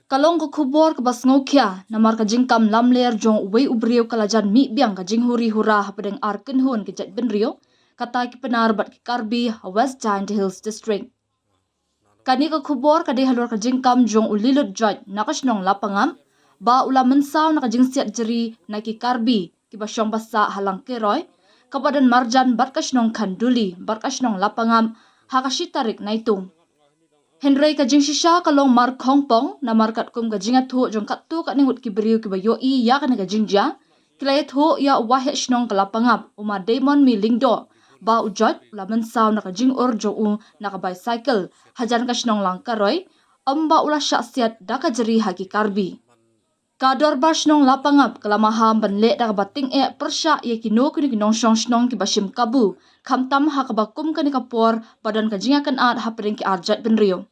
Kalong ko kubor ka bas ngokya na mar ka jingkam lamler jong wei ubriyo kalajan mi biang ka jinghuri hura hapadeng arken hun ke jet benrio kata ki penar bat ki Karbi West Giant Hills District. Kani ka kubor ka de halor ka jingkam jong ulilut jaj na ka shnong Lapangap ba ula mensaw na ka jingsiat jeri na ki Karbi ki basyong basa halang keroy kabadan marjan bat ka shnong kanduli bat ka shnong Lapangap hakashitarik na itung. Henry ka jing shisha kalong mar kongpong na markat kum ka jingat ho jong kattu ka ningut ki beriu ki bayo i ya ka ka jingjia kilayat ho ya wahet shnong ka Lapangap uma demon mi lingdo ba ujot ula mensaw na ka jing ur jo u na ka bicycle hajan ka shnong lang karoy amba ula syak siat da ka jeri haki Karbi. Ka dorbar shnong Lapangap kalamaham banle da ka bating e persya ye kino kini kinong shnong ki basim kabu kamtam ha ka bakum ka ni kapor badan ka jingakan at hapring ki arjat benrio.